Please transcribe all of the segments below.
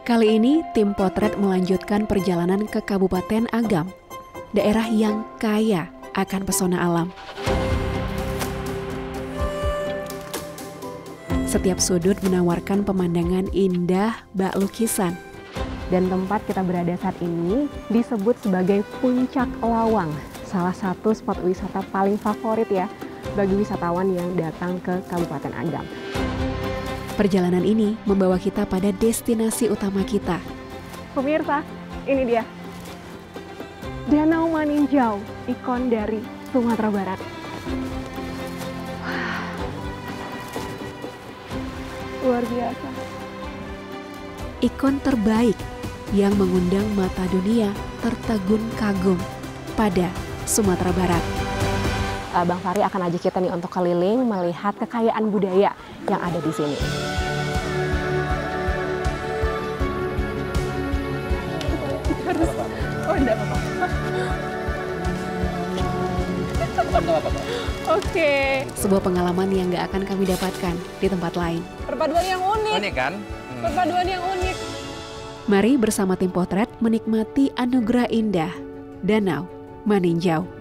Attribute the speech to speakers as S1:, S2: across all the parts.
S1: Kali ini, tim potret melanjutkan perjalanan ke Kabupaten Agam, daerah yang kaya akan pesona alam. Setiap sudut menawarkan pemandangan indah bak lukisan.
S2: Dan tempat kita berada saat ini disebut sebagai Puncak Lawang, salah satu spot wisata paling favorit ya bagi wisatawan yang datang ke Kabupaten Agam.
S1: Perjalanan ini membawa kita pada destinasi utama kita.
S2: Pemirsa, ini dia. Danau Maninjau, ikon dari Sumatera Barat. Luar biasa.
S1: Ikon terbaik yang mengundang mata dunia tertegun kagum pada Sumatera Barat.
S2: Bang Fahri akan ajak kita nih untuk keliling melihat kekayaan budaya yang ada di sini. Oh, enggak apa-apa. Oke.
S1: Sebuah pengalaman yang gak akan kami dapatkan di tempat lain.
S2: Perpaduan yang unik.
S3: Unik kan?
S2: Perpaduan yang unik.
S1: Mari bersama tim potret menikmati anugerah indah Danau Maninjau.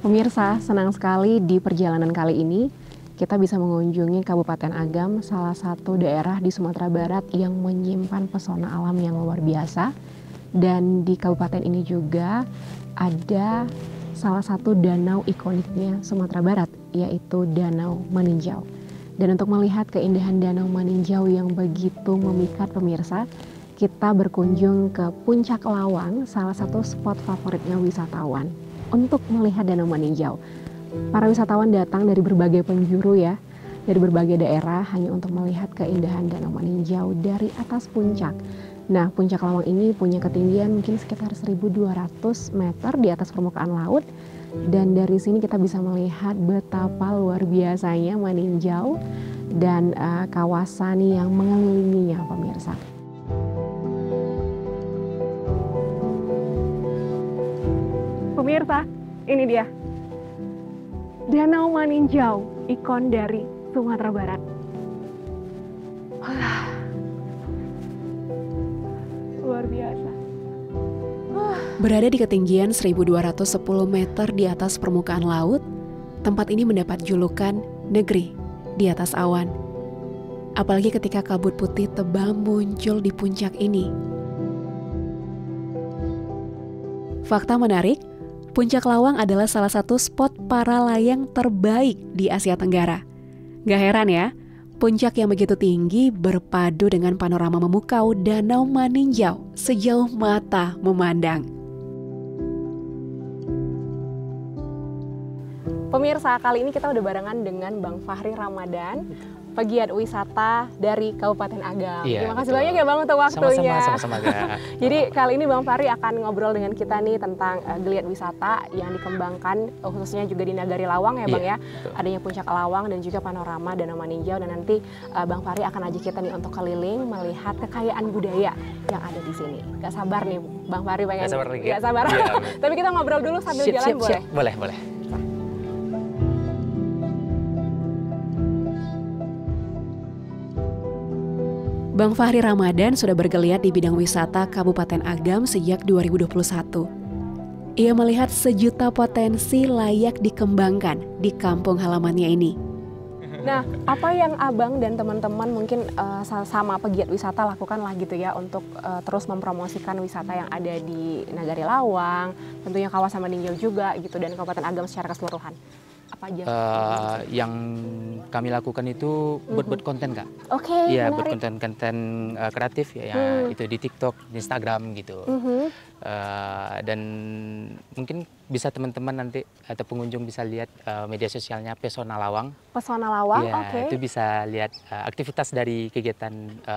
S2: Pemirsa, senang sekali di perjalanan kali ini kita bisa mengunjungi Kabupaten Agam, salah satu daerah di Sumatera Barat yang menyimpan pesona alam yang luar biasa. Dan di kabupaten ini juga ada salah satu danau ikoniknya Sumatera Barat, yaitu Danau Maninjau. Dan untuk melihat keindahan Danau Maninjau yang begitu memikat pemirsa, kita berkunjung ke Puncak Lawang, salah satu spot favoritnya wisatawan. Untuk melihat Danau Maninjau, para wisatawan datang dari berbagai penjuru ya, dari berbagai daerah hanya untuk melihat keindahan Danau Maninjau dari atas puncak. Nah, Puncak Lawang ini punya ketinggian mungkin sekitar 1.200 meter di atas permukaan laut. Dan dari sini kita bisa melihat betapa luar biasanya Maninjau dan kawasan yang mengelilinginya, pemirsa. Pemirsa, ini dia. Danau Maninjau, ikon dari Sumatera Barat. Luar biasa.
S1: Berada di ketinggian 1.210 meter di atas permukaan laut, tempat ini mendapat julukan negeri di atas awan. Apalagi ketika kabut putih tebal muncul di puncak ini. Fakta menarik, Puncak Lawang adalah salah satu spot para layang terbaik di Asia Tenggara. Gak heran ya, puncak yang begitu tinggi berpadu dengan panorama memukau Danau Maninjau sejauh mata memandang.
S2: Pemirsa, kali ini kita udah barengan dengan Bang Fahri Ramadan, pegiat wisata dari Kabupaten Agam.
S3: Iya,
S2: Terima kasih
S3: betul.
S2: banyak ya Bang untuk waktunya.
S3: Sama-sama.
S2: Jadi kali ini Bang Fahri akan ngobrol dengan kita nih tentang geliat wisata yang dikembangkan khususnya juga di Nagari Lawang ya Bang ya.
S3: Betul.
S2: Adanya Puncak Lawang dan juga panorama Danau Maninjau, dan nanti Bang Fahri akan ajak kita nih untuk keliling melihat kekayaan budaya yang ada di sini. Gak sabar nih Bang Fahri pengen. Gak sabar.
S3: Ya,
S2: Tapi kita ngobrol dulu sambil jalan boleh?
S3: Boleh.
S1: Bang Fahri Ramadan sudah bergeliat di bidang wisata Kabupaten Agam sejak 2021. Ia melihat sejuta potensi layak dikembangkan di kampung halamannya ini.
S2: Nah, apa yang Abang dan teman-teman mungkin sama pegiat wisata lakukan lah gitu ya untuk terus mempromosikan wisata yang ada di Nagari Lawang, tentunya kawasan Maninjau juga gitu, dan Kabupaten Agam secara keseluruhan? Apa aja?
S3: Yang kami lakukan itu buat konten Kak.
S2: Oke,
S3: Iya,
S2: menarik.
S3: buat konten kreatif ya, itu di TikTok, di Instagram gitu. Dan mungkin bisa teman-teman nanti atau pengunjung bisa lihat media sosialnya Pesona Lawang.
S2: Pesona Lawang,
S3: Ya,
S2: oke.
S3: itu bisa lihat aktivitas dari kegiatan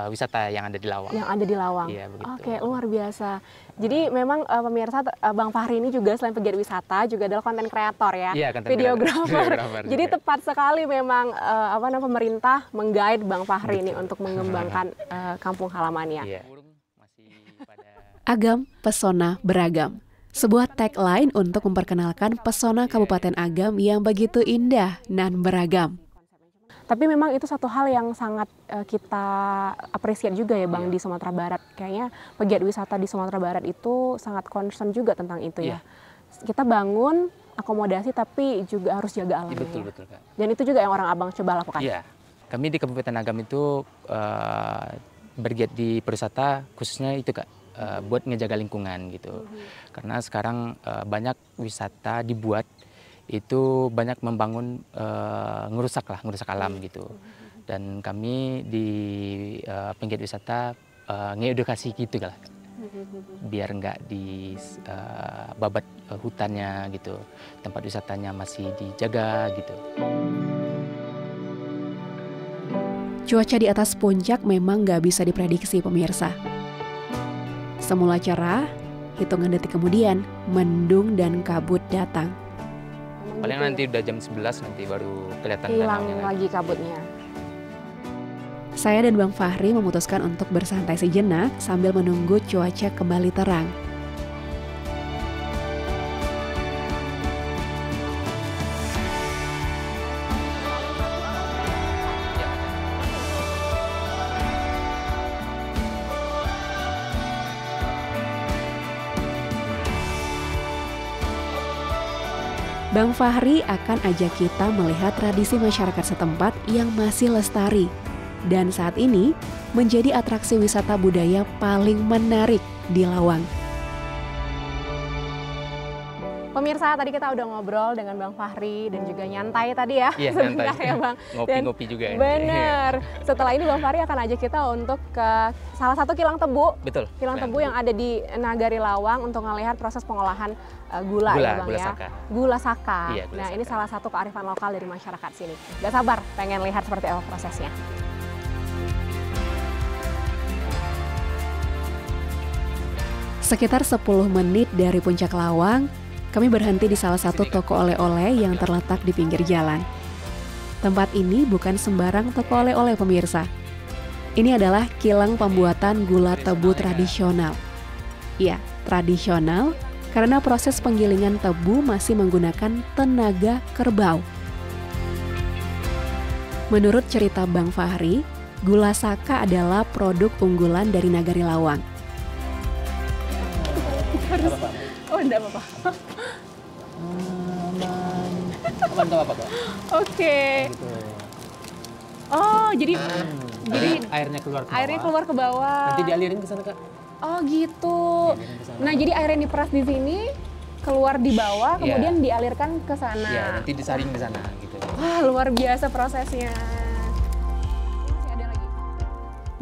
S3: wisata yang ada di Lawang.
S2: Yang ada di Lawang.
S3: Iya, begitu.
S2: Oke, luar biasa. Jadi memang pemirsa, Bang Fahri ini juga selain pegiat wisata juga adalah konten kreator ya,
S3: Iya, konten
S2: videographer.
S3: videographer
S2: Jadi
S3: juga.
S2: tepat sekali memang pemerintah mengguide Bang Fahri ini untuk mengembangkan kampung halamannya.
S3: Iya. Masih pada
S1: Agam, pesona, beragam. Sebuah tagline untuk memperkenalkan pesona Kabupaten Agam yang begitu indah dan beragam.
S2: Tapi memang itu satu hal yang sangat kita apresiasi juga ya Bang di Sumatera Barat. Kayaknya pegiat wisata di Sumatera Barat itu sangat concern juga tentang itu ya. Kita bangun akomodasi tapi juga harus jaga alamnya.
S3: betul Kak.
S2: Dan itu juga yang orang Abang coba lakukan.
S3: Iya. Kami di Kabupaten Agam itu bergiat di pariwisata khususnya itu Kak, buat ngejaga lingkungan gitu. Karena sekarang banyak wisata dibuat itu banyak membangun ngerusak alam gitu. Dan kami di penggiat wisata ngedukasi gitu lah, biar nggak di babat hutannya gitu, tempat wisatanya masih dijaga gitu.
S1: Cuaca di atas puncak memang nggak bisa diprediksi pemirsa. Semula cerah, hitungan detik kemudian mendung dan kabut datang.
S3: Paling nanti udah jam 11 nanti baru kelihatan
S2: hilang
S3: danaunya
S2: lagi kabutnya.
S1: Saya dan Bang Fahri memutuskan untuk bersantai sejenak sambil menunggu cuaca kembali terang. Bang Fahri akan ajak kita melihat tradisi masyarakat setempat yang masih lestari dan saat ini menjadi atraksi wisata budaya paling menarik di Lawang.
S2: Pemirsa, tadi kita udah ngobrol dengan Bang Fahri dan juga nyantai tadi ya.
S3: Iya,
S2: sebentar
S3: nyantai.
S2: ya Bang.
S3: Ngopi-ngopi juga ini.
S2: Bener. Setelah ini Bang Fahri akan ajak kita untuk ke salah satu kilang tebu.
S3: Betul.
S2: Kilang tebu yang ada di Nagari Lawang untuk melihat proses pengolahan gula ya Bang
S3: gula
S2: ya.
S3: saka.
S2: Gula saka.
S3: Iya, gula
S2: Nah,
S3: saka.
S2: ini salah satu kearifan lokal dari masyarakat sini. Gak sabar pengen lihat seperti apa prosesnya.
S1: Sekitar 10 menit dari puncak Lawang, kami berhenti di salah satu toko oleh-oleh yang terletak di pinggir jalan. Tempat ini bukan sembarang toko oleh-oleh pemirsa. Ini adalah kilang pembuatan gula tebu tradisional. Ya, tradisional karena proses penggilingan tebu masih menggunakan tenaga kerbau. Menurut cerita Bang Fahri, gula saka adalah produk unggulan dari Nagari Lawang.
S2: Oh, enggak apa-apa.
S3: Aman tuh apa Kak?
S2: Oke.
S3: Gitu.
S2: Oh, jadi
S3: airnya keluar ke bawah.
S2: airnya keluar ke bawah.
S3: Nanti dialirin ke sana Kak.
S2: Oh, gitu.
S3: Dialirin ke sana.
S2: Nah, jadi air yang diperas di sini keluar di bawah,
S3: Iya.
S2: kemudian dialirkan ke sana.
S3: Iya, nanti disaring di sana gitu.
S2: Wah, luar biasa prosesnya. Masih ada lagi.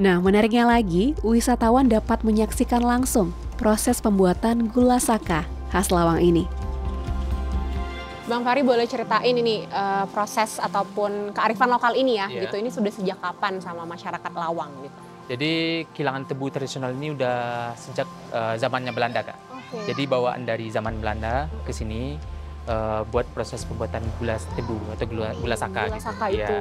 S1: Nah, menariknya lagi, wisatawan dapat menyaksikan langsung proses pembuatan gula saka khas Lawang ini.
S2: Bang Fahri boleh ceritain ini proses ataupun kearifan lokal ini ya,
S3: Iya.
S2: gitu. Ini sudah sejak kapan sama masyarakat Lawang gitu?
S3: Jadi kilangan tebu tradisional ini udah sejak zamannya Belanda Kak.
S2: Oke.
S3: Jadi bawaan dari zaman Belanda ke sini buat proses pembuatan gula tebu atau gula saka.
S2: Gula
S3: gitu.
S2: saka
S3: Iya.
S2: itu.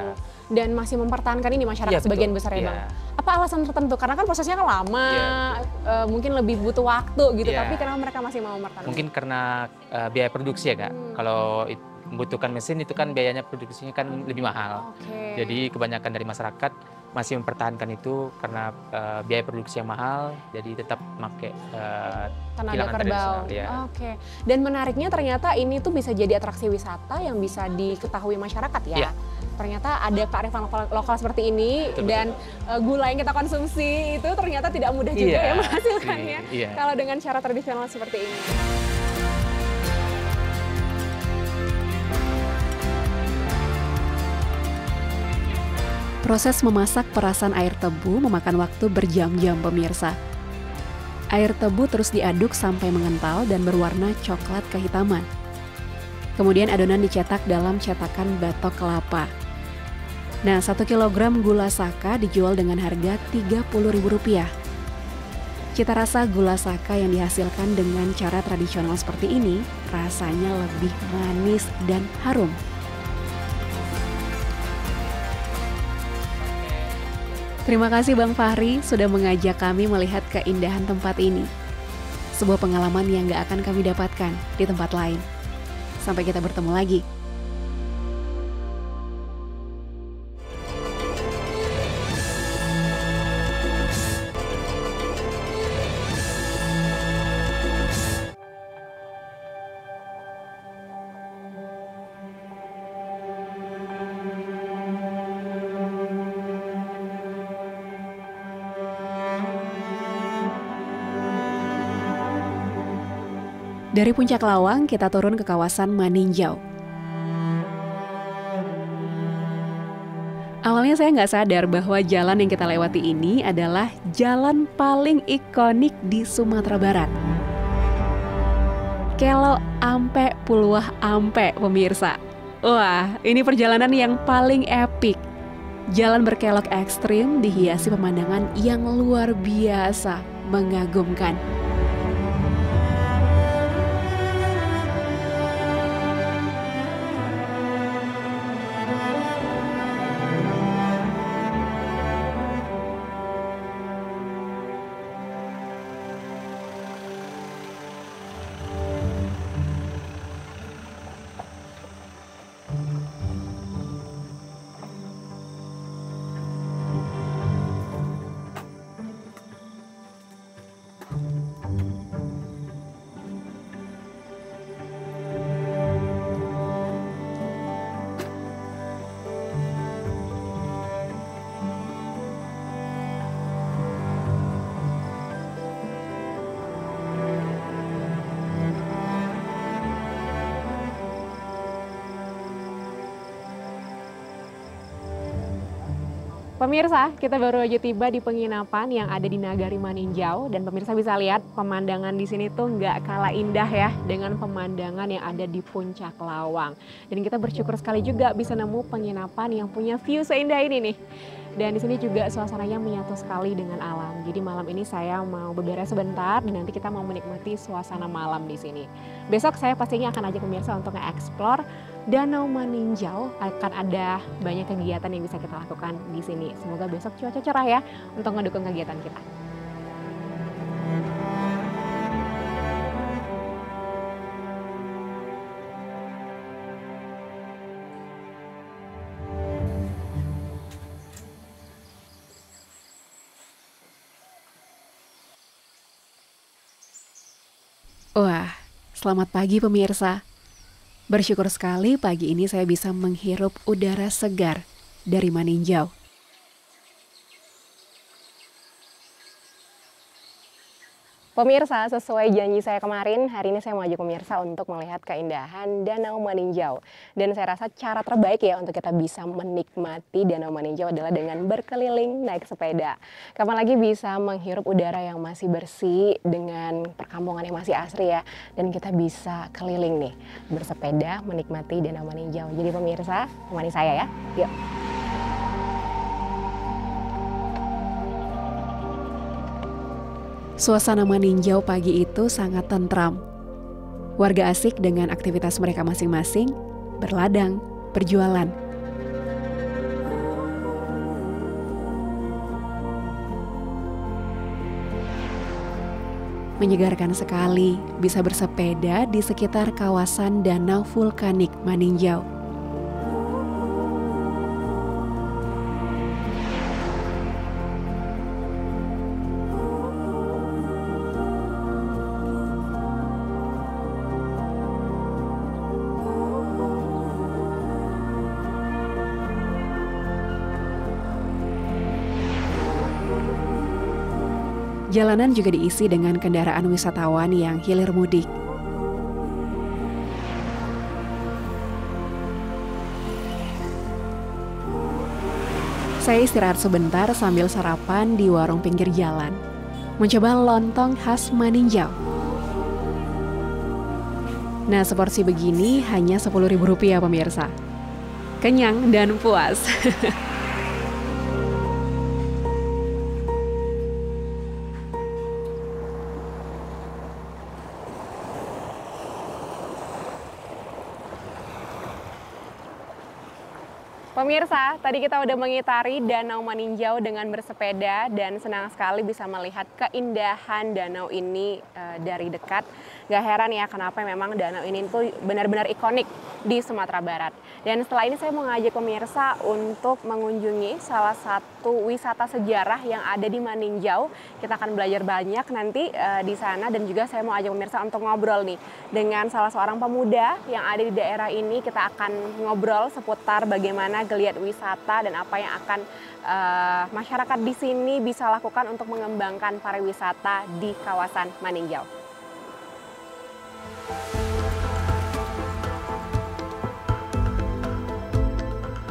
S2: Dan masih mempertahankan ini masyarakat
S3: Iya, betul.
S2: sebagian besar ya
S3: Iya.
S2: Bang. Apa alasan tertentu? Karena kan prosesnya kan lama,
S3: Iya,
S2: mungkin lebih butuh waktu gitu.
S3: Iya.
S2: Tapi kenapa mereka masih mau mempertahankan?
S3: Mungkin karena biaya produksi ya Kak. Kalau membutuhkan mesin itu kan biayanya produksinya kan lebih mahal.
S2: Oke.
S3: Jadi kebanyakan dari masyarakat masih mempertahankan itu karena biaya produksi yang mahal. Jadi tetap pakai
S2: tenaga
S3: kilangan
S2: kerbau.
S3: tradisional, ya.
S2: Oke. Dan menariknya ternyata ini tuh bisa jadi atraksi wisata yang bisa diketahui masyarakat ya.
S3: Iya.
S2: Ternyata ada kearifan lokal seperti ini.
S3: Betul,
S2: dan gula yang kita konsumsi itu ternyata tidak mudah juga
S3: Iya,
S2: ya menghasilkannya.
S3: iya.
S2: Kalau dengan cara tradisional seperti ini.
S1: Proses memasak perasan air tebu memakan waktu berjam-jam pemirsa. Air tebu terus diaduk sampai mengental dan berwarna coklat kehitaman. Kemudian adonan dicetak dalam cetakan batok kelapa. Nah, 1 kilogram gula saka dijual dengan harga Rp30.000. Cita rasa gula saka yang dihasilkan dengan cara tradisional seperti ini rasanya lebih manis dan harum. Terima kasih Bang Fahri sudah mengajak kami melihat keindahan tempat ini. Sebuah pengalaman yang gak akan kami dapatkan di tempat lain. Sampai kita bertemu lagi. Dari Puncak Lawang, kita turun ke kawasan Maninjau. Awalnya saya nggak sadar bahwa jalan yang kita lewati ini adalah jalan paling ikonik di Sumatera Barat. Kelo Ampe Puluah Ampe, pemirsa. Wah, ini perjalanan yang paling epik. Jalan berkelok ekstrim dihiasi pemandangan yang luar biasa, mengagumkan. Pemirsa, kita baru aja tiba di penginapan yang ada di Nagari Maninjau dan pemirsa bisa lihat pemandangan di sini tuh nggak kalah indah ya dengan pemandangan yang ada di Puncak Lawang. Dan kita bersyukur sekali juga bisa nemu penginapan yang punya view seindah ini nih. Dan di sini juga suasananya menyatu sekali dengan alam. Jadi malam ini saya mau beberes sebentar dan nanti kita mau menikmati suasana malam di sini. Besok saya pastinya akan ajak pemirsa untuk nge-explore Danau Maninjau. Akan ada banyak kegiatan yang bisa kita lakukan di sini. Semoga besok cuaca cerah ya untuk mendukung kegiatan kita. Wah, selamat pagi pemirsa. Bersyukur sekali pagi ini saya bisa menghirup udara segar dari Maninjau. Pemirsa, sesuai janji saya kemarin, hari ini saya mau ajak pemirsa untuk melihat keindahan Danau Maninjau. Dan saya rasa cara terbaik ya untuk kita bisa menikmati Danau Maninjau adalah dengan berkeliling naik sepeda. Kapan lagi bisa menghirup udara yang masih bersih dengan perkampungan yang masih asri ya. Dan kita bisa keliling nih, bersepeda menikmati Danau Maninjau. Jadi pemirsa, temani saya ya, yuk. Suasana Maninjau pagi itu sangat tentram. Warga asik dengan aktivitas mereka masing-masing, berladang, berjualan. Menyegarkan sekali bisa bersepeda di sekitar kawasan Danau Vulkanik Maninjau. Jalanan juga diisi dengan kendaraan wisatawan yang hilir mudik. Saya istirahat sebentar sambil sarapan di warung pinggir jalan. mencoba lontong khas Maninjau. Nah, seporsi begini hanya Rp10.000 pemirsa. Kenyang dan puas.
S2: Pemirsa, tadi kita udah mengitari Danau Maninjau dengan bersepeda dan senang sekali bisa melihat keindahan danau ini dari dekat. Gak heran ya kenapa memang danau ini tuh benar-benar ikonik di Sumatera Barat. Dan setelah ini saya mau ngajak pemirsa untuk mengunjungi salah satu wisata sejarah yang ada di Maninjau. Kita akan belajar banyak nanti di sana dan juga saya mau ajak pemirsa untuk ngobrol nih dengan salah seorang pemuda yang ada di daerah ini. Kita akan ngobrol seputar bagaimana geliat wisata dan apa yang akan masyarakat di sini bisa lakukan untuk mengembangkan pariwisata di kawasan Maninjau.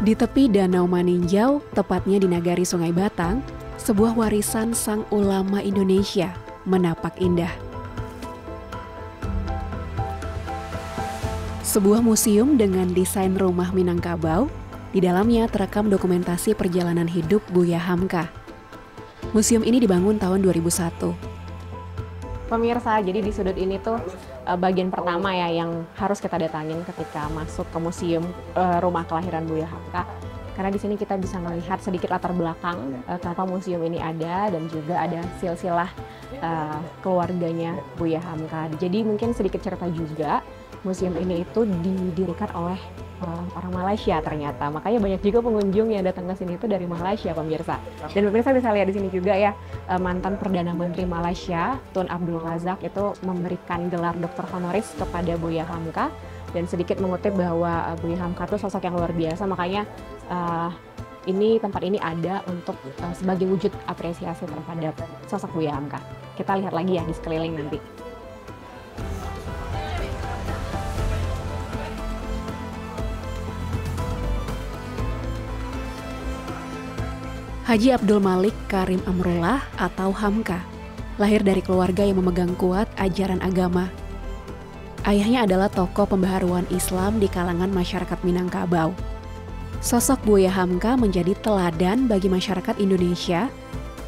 S1: Di tepi Danau Maninjau, tepatnya di Nagari Sungai Batang, sebuah warisan sang ulama Indonesia menapak indah. Sebuah museum dengan desain rumah Minangkabau, di dalamnya terekam dokumentasi perjalanan hidup Buya Hamka. Museum ini dibangun tahun 2001.
S2: Pemirsa, jadi di sudut ini tuh bagian pertama ya yang harus kita datangin ketika masuk ke museum rumah kelahiran Buya Hamka. Karena di sini kita bisa melihat sedikit latar belakang kenapa museum ini ada dan juga ada silsilah keluarganya Buya Hamka. Jadi mungkin sedikit cerita juga, museum ini itu didirikan oleh orang Malaysia ternyata. Makanya banyak juga pengunjung yang datang ke sini itu dari Malaysia, pemirsa. Dan pemirsa bisa lihat di sini juga ya, mantan Perdana Menteri Malaysia, Tun Abdul Razak itu memberikan gelar doktor honoris kepada Buya Hamka dan sedikit mengutip bahwa Buya Hamka itu sosok yang luar biasa. Makanya tempat ini ada untuk sebagai wujud apresiasi terhadap sosok Buya Hamka. Kita lihat lagi ya di sekeliling nanti.
S1: Haji Abdul Malik Karim Amrullah atau Hamka, lahir dari keluarga yang memegang kuat ajaran agama. Ayahnya adalah tokoh pembaharuan Islam di kalangan masyarakat Minangkabau. Sosok Buya Hamka menjadi teladan bagi masyarakat Indonesia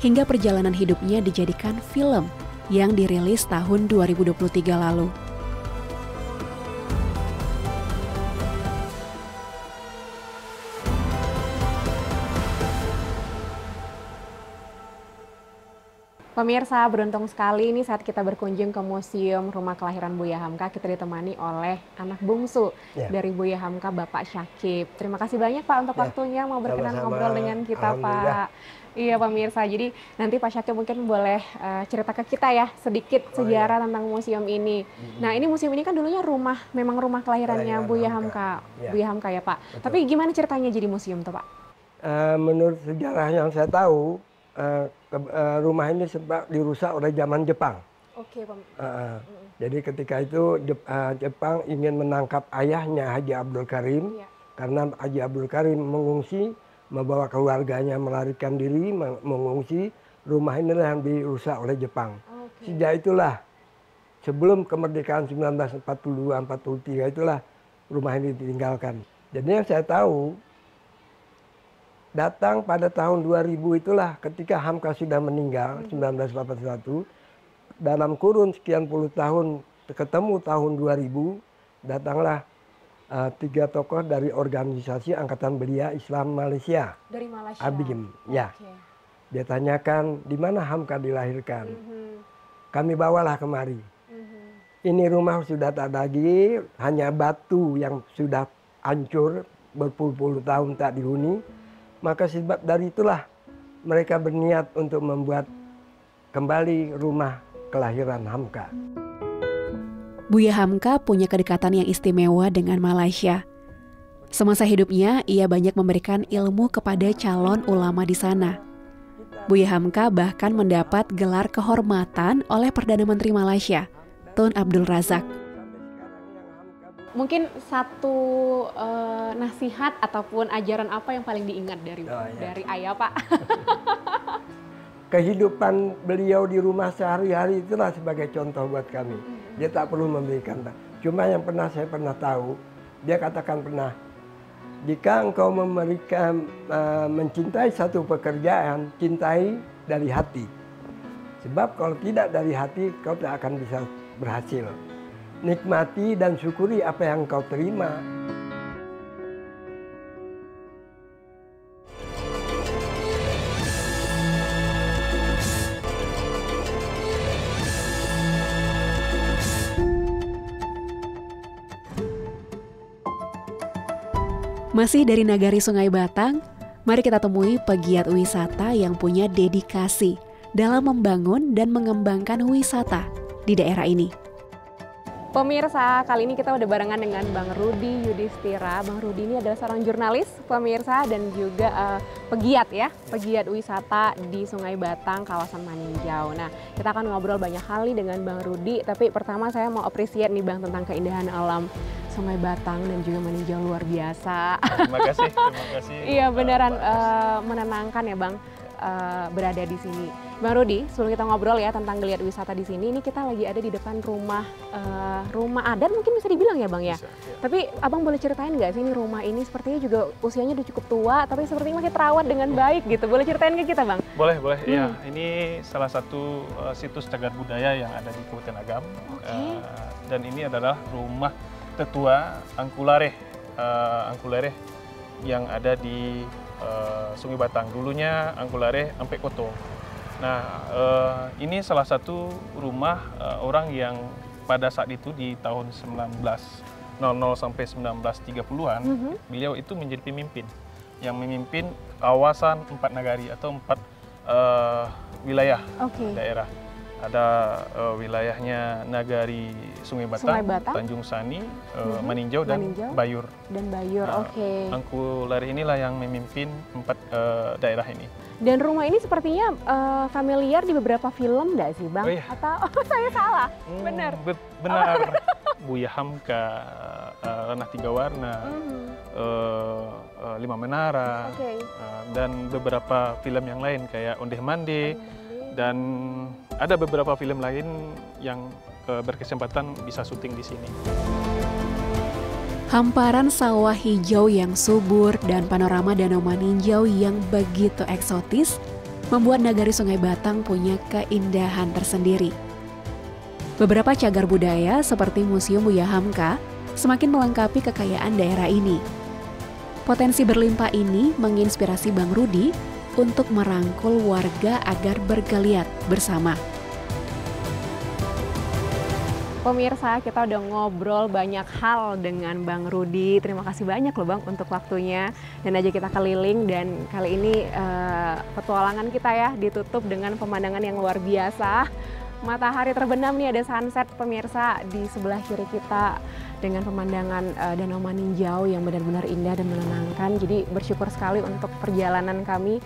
S1: hingga perjalanan hidupnya dijadikan film yang dirilis tahun 2023 lalu.
S2: Pemirsa, beruntung sekali ini saat kita berkunjung ke Museum Rumah Kelahiran Buya Hamka, kita ditemani oleh anak bungsu dari Buya Hamka, Bapak Syakib. Terima kasih banyak Pak untuk waktunya mau berkenan ngobrol dengan kita Pak. Iya pemirsa, jadi nanti Pak Syakib mungkin boleh cerita ke kita ya sedikit sejarah tentang museum ini. Nah ini museum ini kan dulunya memang rumah kelahirannya Buya Hamka, Buya Hamka ya Pak.
S4: Betul.
S2: Tapi gimana ceritanya jadi museum tuh Pak?
S4: Menurut sejarah yang saya tahu, rumah ini sempat dirusak oleh zaman Jepang.
S2: Oke,
S4: Jadi ketika itu Jepang ingin menangkap ayahnya Haji Abdul Karim, karena Haji Abdul Karim mengungsi, membawa keluarganya melarikan diri, mengungsi. Rumah inilah yang dirusak oleh Jepang. Sejak itulah, sebelum kemerdekaan 1942-43 itulah rumah ini ditinggalkan. Jadi yang saya tahu, datang pada tahun 2000 itulah ketika Hamka sudah meninggal, 1981. Dalam kurun sekian puluh tahun, ketemu tahun 2000, datanglah 3 tokoh dari organisasi Angkatan Belia Islam Malaysia.
S2: Dari Malaysia?
S4: ABIM, ya. Dia tanyakan, di mana Hamka dilahirkan? Kami bawalah kemari. Ini rumah sudah tak ada lagi, hanya batu yang sudah hancur, berpuluh-puluh tahun tak dihuni. Maka sebab dari itulah mereka berniat untuk membuat kembali rumah kelahiran Hamka.
S1: Buya Hamka punya kedekatan yang istimewa dengan Malaysia. Semasa hidupnya, ia banyak memberikan ilmu kepada calon ulama di sana. Buya Hamka bahkan mendapat gelar kehormatan oleh Perdana Menteri Malaysia, Tun Abdul Razak.
S2: Mungkin satu nasihat ataupun ajaran apa yang paling diingat dari ayah Pak?
S4: kehidupan beliau di rumah sehari-hari itulah sebagai contoh buat kami. Dia tak perlu memberikan. Cuma yang saya pernah tahu, dia katakan pernah, jika engkau mencintai satu pekerjaan, cintai dari hati. Sebab kalau tidak dari hati, kau tak akan bisa berhasil. Nikmati dan syukuri apa yang kau terima.
S1: Masih dari Nagari Sungai Batang, mari kita temui pegiat wisata yang punya dedikasi dalam membangun dan mengembangkan wisata di daerah ini.
S2: Pemirsa, kali ini kita udah barengan dengan Bang Rudi Yudhistira. Bang Rudi ini adalah seorang jurnalis, pemirsa, dan juga pegiat wisata di Sungai Batang, kawasan Maninjau. Nah, kita akan ngobrol banyak hal nih dengan Bang Rudi, tapi pertama saya mau appreciate nih Bang tentang keindahan alam Sungai Batang dan juga Maninjau luar biasa.
S5: Terima kasih.
S2: Iya, beneran menenangkan ya Bang. Berada di sini. Bang Rudi, sebelum kita ngobrol ya tentang geliat wisata di sini, ini kita lagi ada di depan rumah adat mungkin bisa dibilang ya Bang ya. Bisa, ya. Tapi Abang boleh ceritain nggak sih ini rumah ini sepertinya juga usianya udah cukup tua, tapi sepertinya masih terawat dengan baik gitu. Boleh ceritain ke kita Bang?
S5: Boleh. Iya, ini salah satu situs cagar budaya yang ada di Kabupaten Agam. Okay. Dan ini adalah rumah tetua Angkulareh yang ada di Sungai Batang. Dulunya Angkulareh Ampek Koto. Nah, ini salah satu rumah orang yang pada saat itu di tahun 1900 sampai 1930-an, beliau itu menjadi pemimpin yang memimpin kawasan 4 nagari atau 4 wilayah daerah. Ada wilayahnya Nagari Sungai Batang, Tanjung Sani, Maninjau, dan Bayur. Angkulareh inilah yang memimpin 4 daerah ini.
S2: Dan rumah ini sepertinya familiar di beberapa film nggak sih Bang? Oh, iya. Atau saya salah? Benar.
S5: Benar. Buya Hamka, Ranah Tiga Warna, Lima Menara, dan beberapa film yang lain kayak Ondeh Mande. Dan ada beberapa film lain yang berkesempatan bisa syuting di sini.
S1: Hamparan sawah hijau yang subur dan panorama Danau Maninjau yang begitu eksotis membuat Nagari Sungai Batang punya keindahan tersendiri. Beberapa cagar budaya seperti Museum Buya Hamka semakin melengkapi kekayaan daerah ini. Potensi berlimpah ini menginspirasi Bang Rudi untuk merangkul warga agar bergeliat bersama.
S2: Pemirsa, kita udah ngobrol banyak hal dengan Bang Rudi. Terima kasih banyak loh Bang untuk waktunya. Dan aja kita keliling, dan kali ini petualangan kita ya ditutup dengan pemandangan yang luar biasa. Matahari terbenam nih, ada sunset pemirsa di sebelah kiri kita dengan pemandangan Danau Maninjau yang benar-benar indah dan menenangkan. Jadi bersyukur sekali untuk perjalanan kami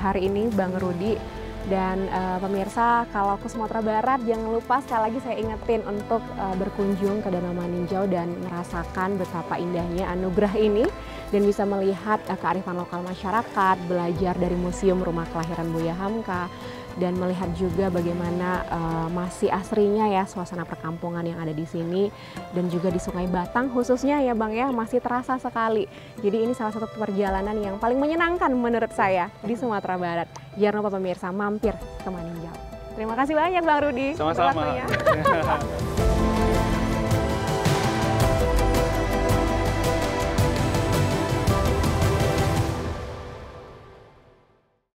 S2: hari ini Bang Rudi. Dan pemirsa, kalau ke Sumatera Barat jangan lupa sekali lagi saya ingetin untuk berkunjung ke Danau Maninjau dan merasakan betapa indahnya anugerah ini, dan bisa melihat kearifan lokal masyarakat, belajar dari Museum Rumah Kelahiran Buya Hamka, dan melihat juga bagaimana masih asrinya ya suasana perkampungan yang ada di sini, dan juga di Sungai Batang khususnya ya Bang ya, masih terasa sekali. Jadi ini salah satu perjalanan yang paling menyenangkan menurut saya di Sumatera Barat. Jangan lupa pemirsa mampir ke Maninjau. Terima kasih banyak Bang Rudi.
S5: Sama-sama.